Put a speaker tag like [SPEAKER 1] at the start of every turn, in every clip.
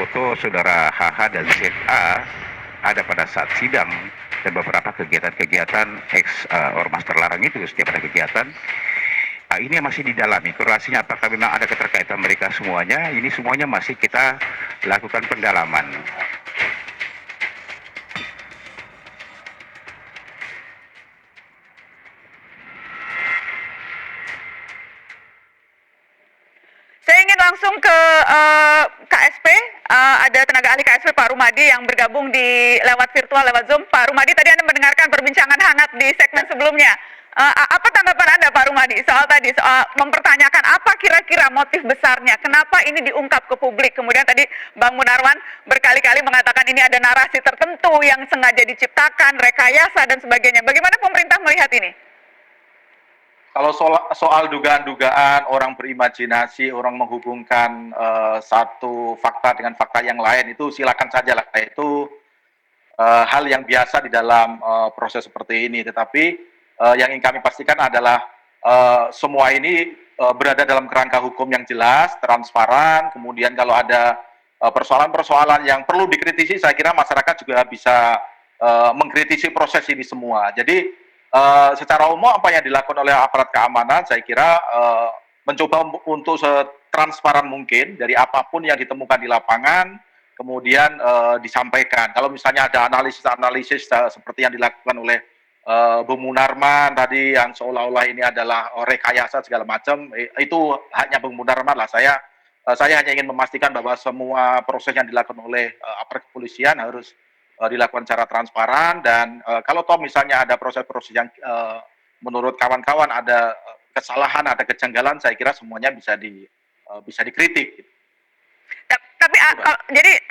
[SPEAKER 1] foto saudara HH dan ZA ada pada saat sidang dan beberapa kegiatan-kegiatan ormas terlarang itu setiap ada kegiatan. Ini masih didalami korelasinya, apakah memang ada keterkaitan mereka semuanya. Ini semuanya masih kita lakukan pendalaman.
[SPEAKER 2] Saya ingin langsung ke KSP, ada tenaga ahli KSP Pak Rumadi yang bergabung di lewat virtual, lewat Zoom. Pak Rumadi, tadi Anda mendengarkan perbincangan hangat di segmen sebelumnya. Apa tanggapan Anda Pak Rumadi soal mempertanyakan apa kira-kira motif besarnya, kenapa ini diungkap ke publik? Kemudian tadi Bang Munarman berkali-kali mengatakan ini ada narasi tertentu yang sengaja diciptakan, rekayasa dan sebagainya. Bagaimana pemerintah melihat ini?
[SPEAKER 3] Kalau soal dugaan-dugaan, orang berimajinasi, orang menghubungkan satu fakta dengan fakta yang lain, itu silakan saja lah. Itu hal yang biasa di dalam proses seperti ini. Tetapi yang ingin kami pastikan adalah semua ini berada dalam kerangka hukum yang jelas, transparan. Kemudian kalau ada persoalan-persoalan yang perlu dikritisi, saya kira masyarakat juga bisa mengkritisi proses ini semua. Jadi secara umum apa yang dilakukan oleh aparat keamanan, saya kira mencoba untuk setransparan mungkin dari apapun yang ditemukan di lapangan, kemudian disampaikan. Kalau misalnya ada analisis-analisis seperti yang dilakukan oleh Bung Munarman tadi, yang seolah-olah ini adalah rekayasa segala macam, itu hanya Bung Munarman lah. Saya hanya ingin memastikan bahwa semua proses yang dilakukan oleh aparat kepolisian harus dilakukan secara transparan, dan kalau toh misalnya ada proses-proses yang menurut kawan-kawan ada kesalahan, ada kejanggalan, saya kira semuanya bisa dikritik.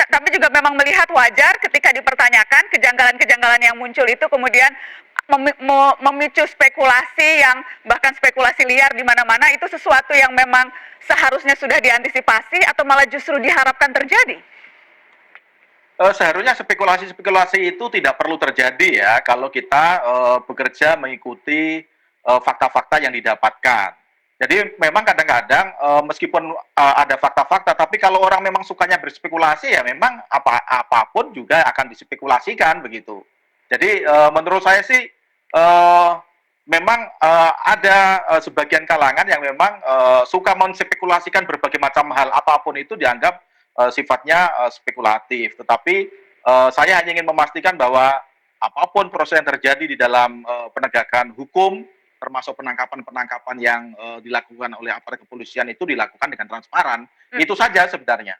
[SPEAKER 2] Tapi juga memang melihat wajar ketika dipertanyakan kejanggalan-kejanggalan yang muncul itu kemudian memicu spekulasi yang bahkan spekulasi liar di mana-mana, itu sesuatu yang memang seharusnya sudah diantisipasi atau malah justru diharapkan terjadi?
[SPEAKER 3] Seharusnya spekulasi-spekulasi itu tidak perlu terjadi ya kalau kita bekerja mengikuti fakta-fakta yang didapatkan. Jadi memang kadang-kadang meskipun ada fakta-fakta, tapi kalau orang memang sukanya berspekulasi, ya memang apapun juga akan dispekulasikan begitu. Jadi menurut saya sih memang ada sebagian kalangan yang memang suka menspekulasikan berbagai macam hal, apapun itu dianggap sifatnya spekulatif. Tetapi saya hanya ingin memastikan bahwa apapun proses yang terjadi di dalam penegakan hukum, termasuk penangkapan-penangkapan yang dilakukan oleh aparat kepolisian, itu dilakukan dengan transparan. Itu saja sebenarnya.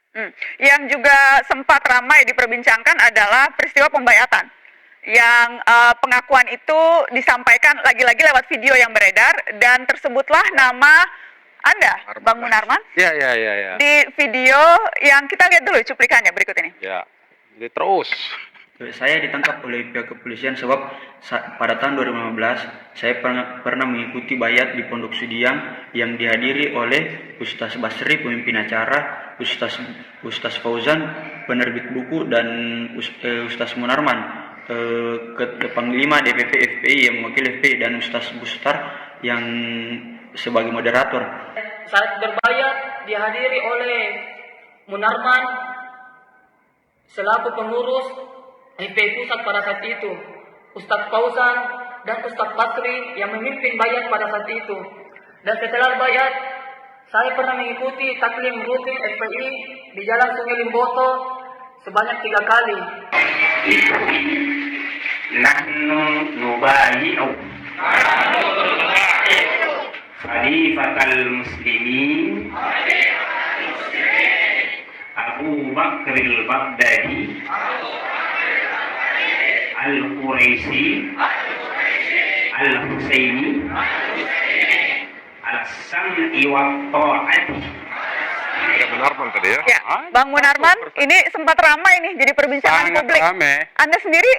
[SPEAKER 2] Yang juga sempat ramai diperbincangkan adalah peristiwa pembayatan, yang pengakuan itu disampaikan lagi-lagi lewat video yang beredar, dan tersebutlah nama Anda, Bang Munarman.
[SPEAKER 4] Ya.
[SPEAKER 2] Di video yang kita lihat dulu cuplikannya berikut ini.
[SPEAKER 4] Ya, jadi terus.
[SPEAKER 5] Saya ditangkap oleh pihak kepolisian sebab pada tahun 2015 saya pernah mengikuti bayat di Pondok Sudiang yang dihadiri oleh Ustaz Basri, pemimpin acara, Ustaz Fauzan, penerbit buku, dan Ustaz Munarman, Panglima DPP FPI yang mewakili FPI, dan Ustaz Bustar yang sebagai moderator.
[SPEAKER 6] Saat berbayat dihadiri oleh Munarman selaku pengurus FPI Pusat pada saat itu, Ustaz Fauzan dan Ustaz Basri yang memimpin bayat pada saat itu. Dan setelah bayat, saya pernah mengikuti taklim rutin FPI di Jalan Sungai Limboto sebanyak 3 kali.
[SPEAKER 7] Nahnu nubayi'u Khalifatal Muslimin Abu Bakril Baghdadi Al-Quraisy Al-Husaini Al-Sam'i wa Ta'ati.
[SPEAKER 4] Ada Munarman tadi ya?
[SPEAKER 2] Ya, Bang Munarman, ini sempat ramai nih jadi perbincangan
[SPEAKER 4] Sangat
[SPEAKER 2] publik.
[SPEAKER 4] ramai.
[SPEAKER 2] Anda sendiri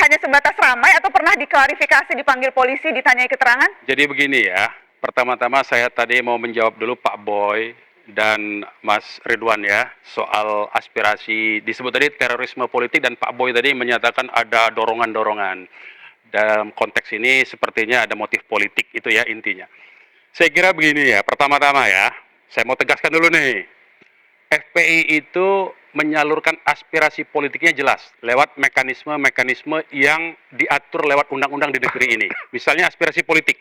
[SPEAKER 2] hanya sebatas ramai atau pernah diklarifikasi, dipanggil polisi, ditanyai keterangan?
[SPEAKER 4] Jadi begini ya, pertama-tama saya tadi mau menjawab dulu Pak Boy dan Mas Ridwan ya, soal aspirasi disebut tadi terorisme politik, dan Pak Boy tadi menyatakan ada dorongan-dorongan. Dalam konteks ini sepertinya ada motif politik, itu ya intinya. Saya kira begini ya, pertama-tama ya, saya mau tegaskan dulu nih, FPI itu menyalurkan aspirasi politiknya jelas lewat mekanisme-mekanisme yang diatur lewat undang-undang di negeri ini. Misalnya aspirasi politik.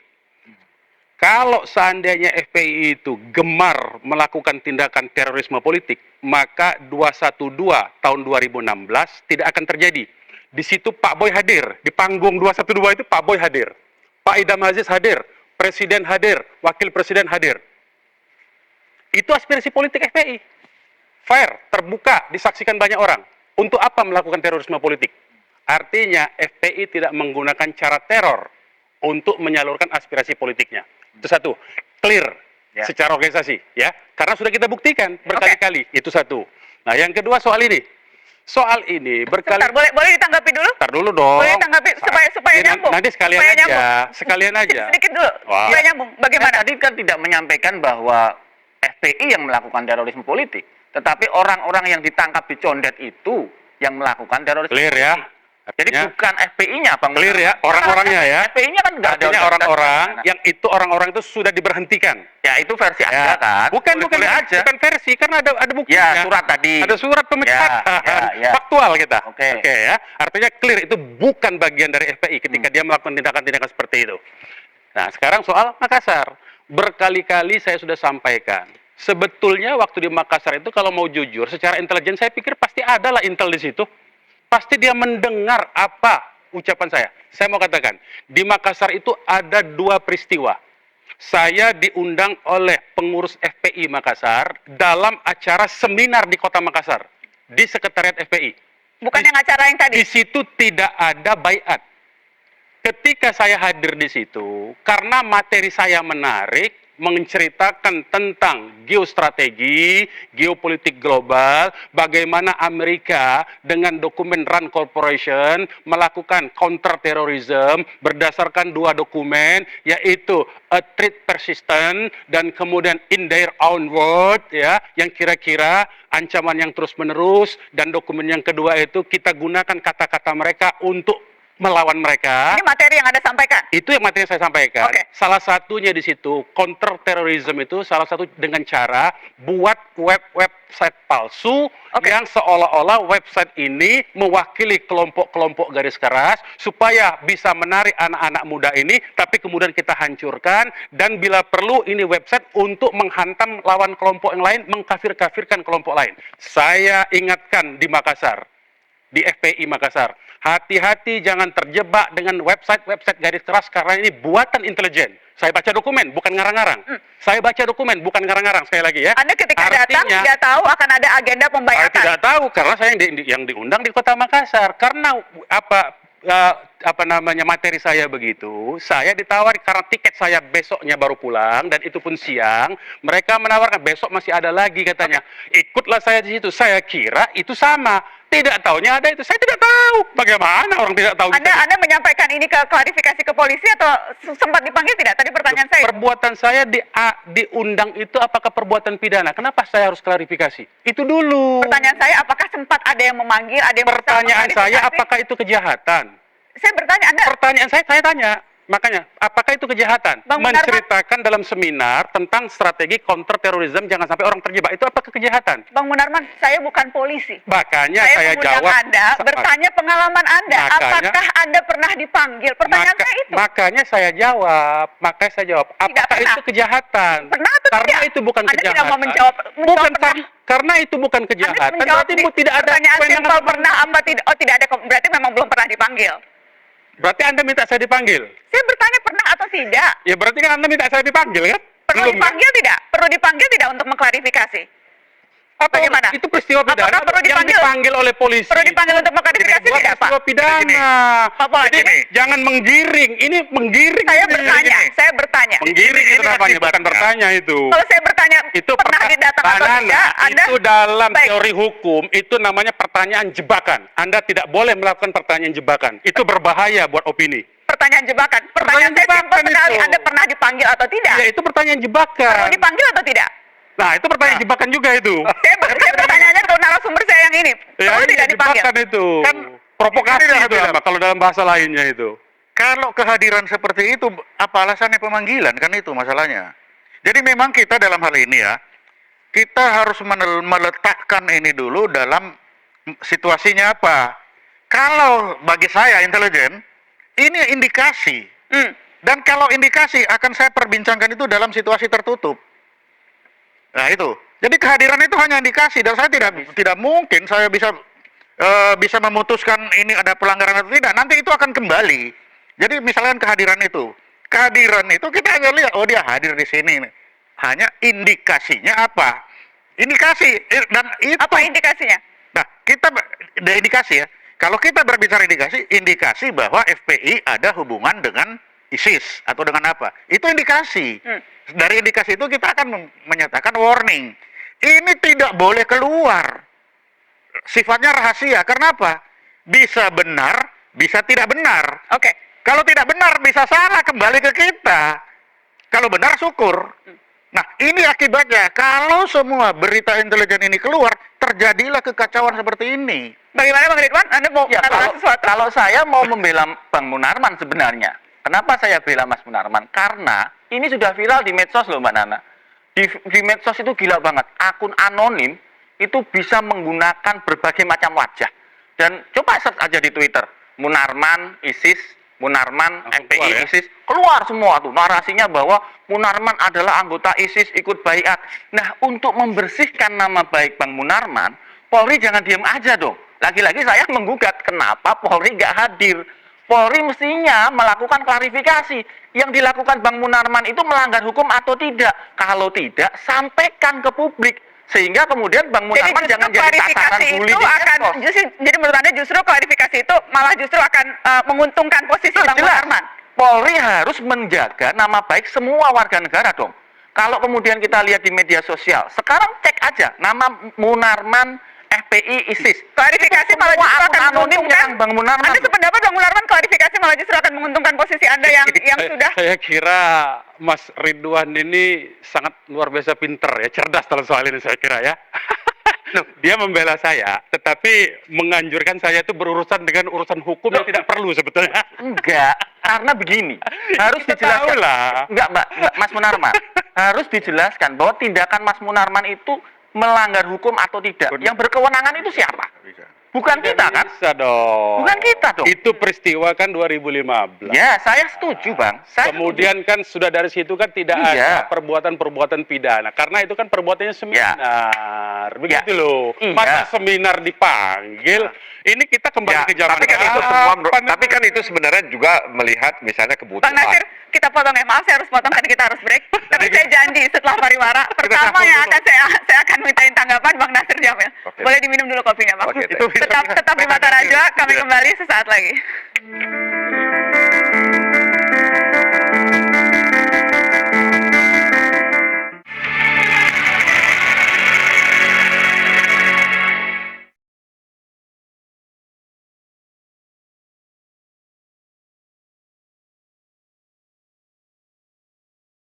[SPEAKER 4] Kalau seandainya FPI itu gemar melakukan tindakan terorisme politik, maka 212 tahun 2016 tidak akan terjadi. Di situ Pak Boy hadir, di panggung 212 itu Pak Boy hadir, Pak Idam Aziz hadir, Presiden hadir, Wakil Presiden hadir. Itu aspirasi politik FPI. Fair, terbuka, disaksikan banyak orang. Untuk apa melakukan terorisme politik? Artinya FPI tidak menggunakan cara teror untuk menyalurkan aspirasi politiknya. Itu satu, clear secara organisasi, ya. Karena sudah kita buktikan berkali-kali. Itu satu. Nah, yang kedua soal ini. Soal ini
[SPEAKER 2] Sebentar, boleh ditanggapi dulu?
[SPEAKER 4] Ntar dulu dong.
[SPEAKER 2] Boleh ditanggapi supaya nyambung.
[SPEAKER 4] Nanti sekalian
[SPEAKER 2] Supaya
[SPEAKER 4] aja.
[SPEAKER 2] nyambung.
[SPEAKER 4] Sekalian aja.
[SPEAKER 2] Sedikit dulu,
[SPEAKER 4] Wah.
[SPEAKER 2] supaya nyambung. Bagaimana?
[SPEAKER 8] Tadi kan tidak menyampaikan bahwa FPI yang melakukan terorisme politik, tetapi orang-orang yang ditangkap di Condet itu yang melakukan terorisme
[SPEAKER 4] Clear ya.
[SPEAKER 8] politik. Jadi
[SPEAKER 4] Artinya,
[SPEAKER 8] bukan FPI-nya, Bang.
[SPEAKER 4] clear ya, orang-orangnya ya.
[SPEAKER 8] FPI-nya kan nggak ada.
[SPEAKER 4] Artinya orang-orang yang itu orang-orang itu sudah diberhentikan.
[SPEAKER 8] Ya itu versi
[SPEAKER 4] Ya.
[SPEAKER 8] Anda kan.
[SPEAKER 4] Bukan
[SPEAKER 8] Boleh-boleh aja.
[SPEAKER 4] bukan versi karena ada buktinya.
[SPEAKER 8] Ya, surat tadi.
[SPEAKER 4] Ada surat pemecatan.
[SPEAKER 8] Ya.
[SPEAKER 4] Faktual kita.
[SPEAKER 8] Oke.
[SPEAKER 4] Ya. Artinya clear itu bukan bagian dari FPI ketika dia melakukan tindakan-tindakan seperti itu. Nah, sekarang soal Makassar. Berkali-kali saya sudah sampaikan. Sebetulnya waktu di Makassar itu kalau mau jujur secara intelijen saya pikir pasti ada lah intel di situ. Pasti dia mendengar apa ucapan saya. Saya mau katakan, di Makassar itu ada 2 peristiwa. Saya diundang oleh pengurus FPI Makassar dalam acara seminar di Kota Makassar, di Sekretariat FPI.
[SPEAKER 2] Bukan yang acara yang tadi.
[SPEAKER 4] Di situ tidak ada baiat. Ketika saya hadir di situ, karena materi saya menarik, menceritakan tentang geostrategi, geopolitik global, bagaimana Amerika dengan dokumen RAND Corporation melakukan counter-terrorism berdasarkan 2 dokumen, yaitu A Threat Persistent dan kemudian In Their Own Word, ya, yang kira-kira ancaman yang terus-menerus, dan dokumen yang kedua itu kita gunakan kata-kata mereka untuk melawan mereka.
[SPEAKER 2] Ini materi yang Anda sampaikan.
[SPEAKER 4] Itu yang materi yang saya sampaikan.
[SPEAKER 2] Oke.
[SPEAKER 4] Salah satunya di situ, counter terrorism itu salah satu dengan cara buat website palsu yang seolah-olah website ini mewakili kelompok-kelompok garis keras supaya bisa menarik anak-anak muda ini, tapi kemudian kita hancurkan, dan bila perlu ini website untuk menghantam lawan kelompok yang lain, mengkafir-kafirkan kelompok lain. Saya ingatkan di Makassar, di FPI Makassar, hati-hati jangan terjebak dengan website-website garis keras karena ini buatan intelijen. Saya baca dokumen, bukan ngarang-ngarang. Saya baca dokumen, bukan ngarang-ngarang. Sekali lagi ya.
[SPEAKER 2] Anda ketika datang tidak tahu akan ada agenda
[SPEAKER 4] Saya
[SPEAKER 2] pembayatan.
[SPEAKER 4] tidak tahu karena saya yang diundang di Kota Makassar. Karena apa namanya materi saya begitu, saya ditawari karena tiket saya besoknya baru pulang dan itu pun siang. Mereka menawarkan besok masih ada lagi katanya. Ikutlah saya di situ. Saya kira itu sama. Tidak taunya ada itu. Saya tidak tahu. Bagaimana orang tidak tahu?
[SPEAKER 2] Anda menyampaikan ini ke klarifikasi ke polisi atau sempat dipanggil tidak? Tadi pertanyaan saya.
[SPEAKER 4] Perbuatan saya diundang itu apakah perbuatan pidana? Kenapa saya harus klarifikasi? Itu dulu.
[SPEAKER 2] Pertanyaan saya, apakah sempat ada yang memanggil, ada yang
[SPEAKER 4] Pertanyaan saya,
[SPEAKER 2] mengklarifikasi?
[SPEAKER 4] apakah itu kejahatan?
[SPEAKER 2] Saya bertanya, Anda
[SPEAKER 4] Pertanyaan saya tanya. Makanya, apakah itu kejahatan?
[SPEAKER 2] Bang Munarman.
[SPEAKER 4] Menceritakan dalam seminar tentang strategi counter terorisme jangan sampai orang terjebak. Itu apakah kejahatan?
[SPEAKER 2] Bang Munarman, saya bukan polisi.
[SPEAKER 4] Makanya saya
[SPEAKER 2] mengundang
[SPEAKER 4] jawab.
[SPEAKER 2] Anda, bertanya pengalaman Anda.
[SPEAKER 4] Makanya-
[SPEAKER 2] Apakah Anda pernah dipanggil? Pertanyaan saya itu.
[SPEAKER 4] Makanya saya jawab. Apakah
[SPEAKER 2] pernah.
[SPEAKER 4] itu kejahatan?
[SPEAKER 2] Pernah atau
[SPEAKER 4] Karena
[SPEAKER 2] tidak?
[SPEAKER 4] itu bukan
[SPEAKER 2] Anda
[SPEAKER 4] kejahatan.
[SPEAKER 2] tidak mau menjawab
[SPEAKER 4] Bukan
[SPEAKER 2] pernah.
[SPEAKER 4] karena itu bukan
[SPEAKER 2] Anda
[SPEAKER 4] kejahatan.
[SPEAKER 2] menjawab
[SPEAKER 4] Berarti tidak ada
[SPEAKER 2] pertanyaan
[SPEAKER 4] kewenangan.
[SPEAKER 2] simpel pernah apa tidak? Oh, tidak ada. Berarti memang belum pernah dipanggil.
[SPEAKER 4] Berarti Anda minta saya dipanggil.
[SPEAKER 2] Saya bertanya pernah atau tidak?
[SPEAKER 4] Ya berarti kan Anda minta saya dipanggil kan?
[SPEAKER 2] Perlu
[SPEAKER 4] Belum, kan?
[SPEAKER 2] dipanggil tidak? Perlu dipanggil tidak untuk mengklarifikasi?
[SPEAKER 4] Atau
[SPEAKER 2] Bagaimana?
[SPEAKER 4] itu peristiwa pidana
[SPEAKER 2] Apakah perlu
[SPEAKER 4] yang
[SPEAKER 2] dipanggil?
[SPEAKER 4] dipanggil oleh polisi.
[SPEAKER 2] Perlu dipanggil untuk mengklarifikasi
[SPEAKER 4] Bukan
[SPEAKER 2] tidak, Pak?
[SPEAKER 4] peristiwa pidana.
[SPEAKER 2] Apa?
[SPEAKER 4] Jadi
[SPEAKER 2] Ini?
[SPEAKER 4] jangan menggiring. Ini menggiring.
[SPEAKER 2] Saya
[SPEAKER 4] ini.
[SPEAKER 2] bertanya, saya bertanya.
[SPEAKER 4] Menggiring itu namanya, bukan bertanya itu.
[SPEAKER 2] Kalau saya bertanya,
[SPEAKER 4] Itu
[SPEAKER 2] pernah didatang atau
[SPEAKER 4] Nana,
[SPEAKER 2] tidak? Anda
[SPEAKER 4] itu dalam
[SPEAKER 2] Baik.
[SPEAKER 4] teori hukum itu namanya pertanyaan jebakan. Anda tidak boleh melakukan pertanyaan jebakan. Itu berbahaya buat opini.
[SPEAKER 2] pertanyaan jebakan.
[SPEAKER 4] Pertanyaan
[SPEAKER 2] Pertanyaan saya simpel
[SPEAKER 4] jebakan
[SPEAKER 2] sekali.
[SPEAKER 4] itu.
[SPEAKER 2] Anda pernah dipanggil atau tidak?
[SPEAKER 4] Ya itu pertanyaan jebakan.
[SPEAKER 2] Perlu dipanggil atau tidak?
[SPEAKER 4] Nah itu pertanyaan jebakan juga itu.
[SPEAKER 2] Saya pertanyaannya ke narasumber saya yang ini.
[SPEAKER 4] Ya,
[SPEAKER 2] Perlu
[SPEAKER 4] ini
[SPEAKER 2] tidak dipanggil?
[SPEAKER 4] jebakan itu.
[SPEAKER 9] Kan
[SPEAKER 4] provokasi
[SPEAKER 9] ini
[SPEAKER 4] itu
[SPEAKER 9] dalam-
[SPEAKER 4] apa kalau dalam bahasa lainnya itu.
[SPEAKER 9] Kalau kehadiran seperti itu, apa alasannya pemanggilan? Kan itu masalahnya. Jadi memang kita dalam hal ini ya, kita harus meletakkan ini dulu dalam situasinya apa. Kalau bagi saya intelijen, ini indikasi. Dan kalau indikasi akan saya perbincangkan itu dalam situasi tertutup. Nah itu. Jadi kehadiran itu hanya indikasi dan saya tidak mungkin saya bisa memutuskan ini ada pelanggaran atau tidak. Nanti itu akan kembali. Jadi misalkan kehadiran itu kita hanya lihat, oh dia hadir di sini. Hanya indikasinya apa? Indikasi dan itu.
[SPEAKER 2] Apa indikasinya?
[SPEAKER 9] Nah, ada indikasi ya. Kalau kita berbicara indikasi bahwa FPI ada hubungan dengan ISIS atau dengan apa? Itu indikasi. Dari indikasi itu kita akan menyatakan warning. Ini tidak boleh keluar. Sifatnya rahasia. Kenapa? Bisa benar, bisa tidak benar.
[SPEAKER 2] Oke.
[SPEAKER 9] Kalau tidak benar bisa salah kembali ke kita. Kalau benar syukur. Nah, ini akibatnya. Kalau semua berita intelijen ini keluar, terjadilah kekacauan seperti ini.
[SPEAKER 2] Bagaimana Bang Ridwan? Anda mau
[SPEAKER 8] Ya,
[SPEAKER 2] mengatakan sesuatu?
[SPEAKER 8] kalau saya mau membela Bang Munarman sebenarnya. Kenapa saya bela Mas Munarman? Karena ini sudah viral di medsos loh Mbak Nana. Di medsos itu gila banget. Akun anonim itu bisa menggunakan berbagai macam wajah. Dan coba search aja di Twitter. Munarman, ISIS, Munarman, FPI,
[SPEAKER 4] keluar ya?
[SPEAKER 8] ISIS. Keluar semua tuh. Narasinya bahwa Munarman adalah anggota ISIS ikut baiat. Nah, untuk membersihkan nama baik Bang Munarman, Polri jangan diam aja dong. Lagi-lagi saya menggugat kenapa Polri nggak hadir. Polri mestinya melakukan klarifikasi. Yang dilakukan Bang Munarman itu melanggar hukum atau tidak. Kalau tidak, sampaikan ke publik. Sehingga kemudian Bang Munarman jangan jadi sasaran bully di medsos.
[SPEAKER 2] Jadi menurut Anda justru klarifikasi itu malah justru akan menguntungkan posisi Bang
[SPEAKER 8] Jelas.
[SPEAKER 2] Munarman.
[SPEAKER 8] Polri harus menjaga nama baik semua warga negara dong. Kalau kemudian kita lihat di media sosial, sekarang cek aja nama Munarman, FPI, ISIS.
[SPEAKER 2] Klarifikasi malah justru akan menguntungkan
[SPEAKER 8] Bang Munarman.
[SPEAKER 2] Anda sependapat Bang Munarman klarifikasi malah justru akan menguntungkan posisi Anda yang sudah.
[SPEAKER 4] Saya kira Mas Ridwan ini sangat luar biasa pinter ya, cerdas dalam soal ini saya kira ya. Dia membela saya, tetapi menganjurkan saya itu berurusan dengan urusan hukum yang tidak perlu sebetulnya.
[SPEAKER 8] Enggak, karena begini, harus
[SPEAKER 4] Kita
[SPEAKER 8] dijelaskan.
[SPEAKER 4] tahu lah.
[SPEAKER 8] Enggak, Mas Munarman. Harus dijelaskan bahwa tindakan Mas Munarman itu melanggar hukum atau tidak. Yang berkewenangan itu siapa? Bukan kita kan?
[SPEAKER 4] Bisa dong.
[SPEAKER 8] Bukan kita dong.
[SPEAKER 4] Itu peristiwa kan 2015.
[SPEAKER 8] Ya, saya setuju, Bang.
[SPEAKER 4] Kemudian kan sudah dari situ kan tidak ada perbuatan-perbuatan pidana. Karena itu kan perbuatannya seminar. Begitu loh. Masa seminar dipanggil? Ini kita kembali ke zaman
[SPEAKER 10] tapi kan itu sebenarnya juga melihat misalnya kebutuhan.
[SPEAKER 2] Bang Nasir, kita potong ya. Maaf saya harus potong tadi kita harus break. Tapi saya janji setelah pariwara pertama yang akan saya akan mintain tanggapan Bang Nasir Jamil. Boleh diminum dulu kopinya, Bang. Tetap di Mata Najwa, kami kembali sesaat lagi.